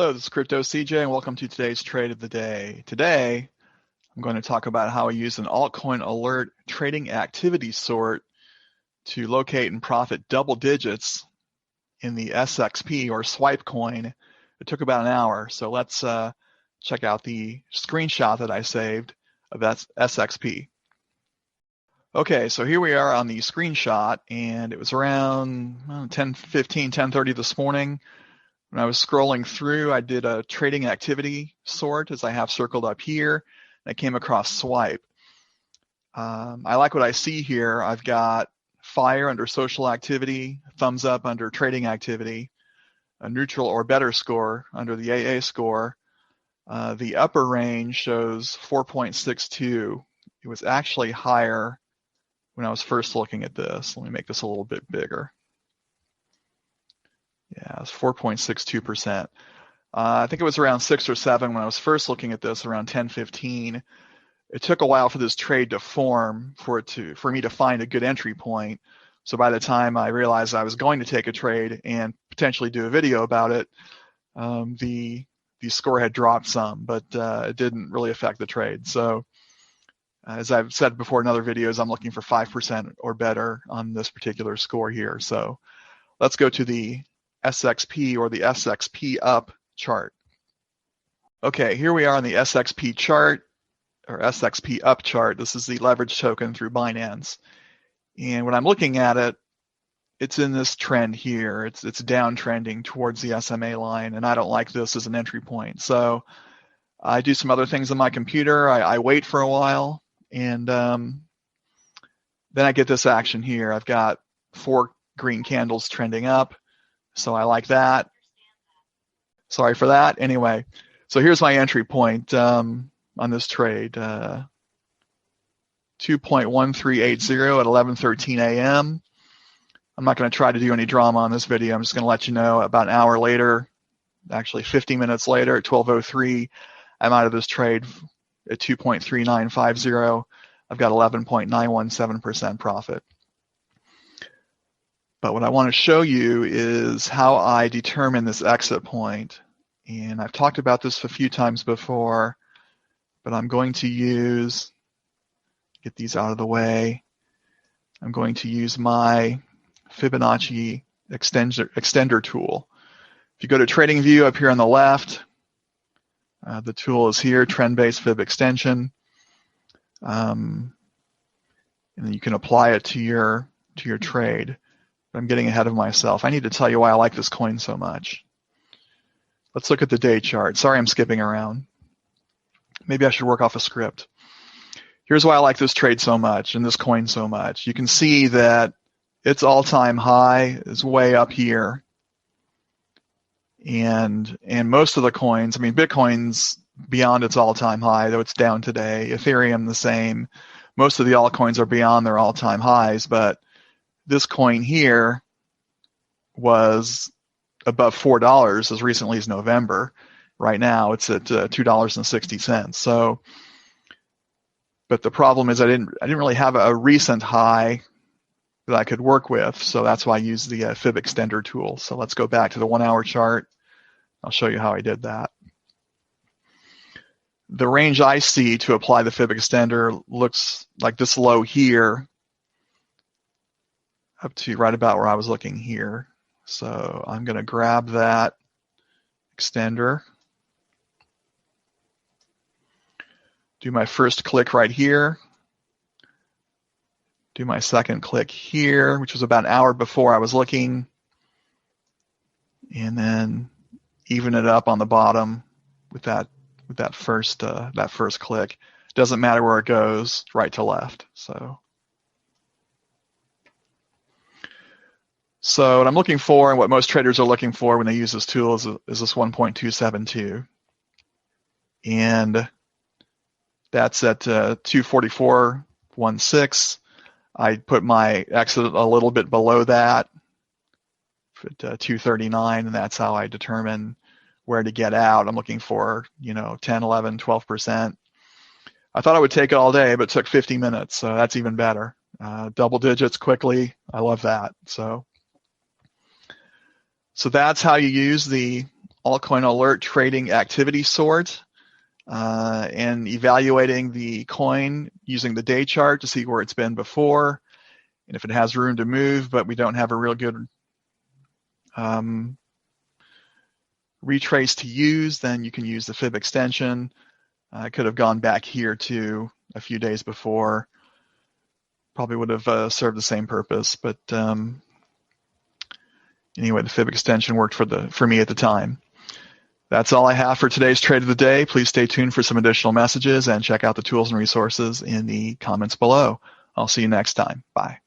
Hello, this is Crypto CJ, and welcome to today's trade of the day. Today, I'm going to talk about how I use an Altcoin Alert Trading Activity sort to locate and profit double digits in the SXP or swipe coin. It took about an hour, so let's check out the screenshot that I saved of that SXP. Okay, so here we are on the screenshot, and it was around 10:15, 10:30 this morning. When I was scrolling through, I did a trading activity sort, as I have circled up here, and I came across swipe. I like what I see here. I've got fire under social activity, thumbs up under trading activity, a neutral or better score under the AA score. The upper range shows 4.62. It was actually higher when I was first looking at this. Let me make this a little bit bigger. Yeah, it's 4.62%. I think it was around 6 or 7 when I was first looking at this, around 10:15. It took a while for this trade to form, for me to find a good entry point. So by the time I realized I was going to take a trade and potentially do a video about it, the score had dropped some, but it didn't really affect the trade. So as I've said before in other videos, I'm looking for 5% or better on this particular score here. So let's go to the SXP or the SXP-Up chart. Okay, here we are on the SXP chart or SXP-Up chart. This is the leverage token through Binance. And when I'm looking at it, it's in this trend here. It's downtrending towards the SMA line, and I don't like this as an entry point. So I do some other things on my computer. I wait for a while, and then I get this action here. I've got 4 green candles trending up. So I like that. Sorry for that. Anyway, so here's my entry point on this trade. 2.1380 at 11:13 a.m. I'm not going to try to do any drama on this video. I'm just going to let you know about an hour later, actually 50 minutes later at 12:03, I'm out of this trade at 2.3950. I've got 11.917% profit. But what I want to show you is how I determine this exit point. And I've talked about this a few times before, but I'm going to get these out of the way. I'm going to use my Fibonacci extender tool. If you go to TradingView up here on the left, the tool is here, trend-based fib extension. And then you can apply it to your trade. I'm getting ahead of myself. I need to tell you why I like this coin so much. Let's look at the day chart. Sorry, I'm skipping around. Maybe I should work off a script. Here's why I like this trade so much and this coin so much. You can see that its all-time high is way up here. And most of the coins, I mean, Bitcoin's beyond its all-time high, though it's down today. Ethereum, the same. Most of the altcoins are beyond their all-time highs, but this coin here was above $4 as recently as November. Right now, it's at $2.60. So, but the problem is I didn't really have a recent high that I could work with. So that's why I used the fib extender tool. So let's go back to the 1-hour chart. I'll show you how I did that. The range I see to apply the fib extender looks like this low here, up to right about where I was looking here. So I'm going to grab that extender, do my first click right here, do my second click here, which was about an hour before I was looking, and then even it up on the bottom with that first click. Doesn't matter where it goes, right to left. So what I'm looking for, and what most traders are looking for when they use this tool, is this 1.272. And that's at 244.16. I put my exit a little bit below that at 239, and that's how I determine where to get out. I'm looking for 10, 11, 12%. I thought I would take it all day, but it took 50 minutes, so that's even better. Double digits quickly, I love that. So that's how you use the Altcoin Alert Trading Activity sort, and evaluating the coin using the day chart to see where it's been before, and if it has room to move, but we don't have a real good retrace to use, then you can use the fib extension. I could have gone back here to a few days before. Probably would have served the same purpose, but anyway, the fib extension worked for me at the time. That's all I have for today's trade of the day. Please stay tuned for some additional messages and check out the tools and resources in the comments below. I'll see you next time. Bye.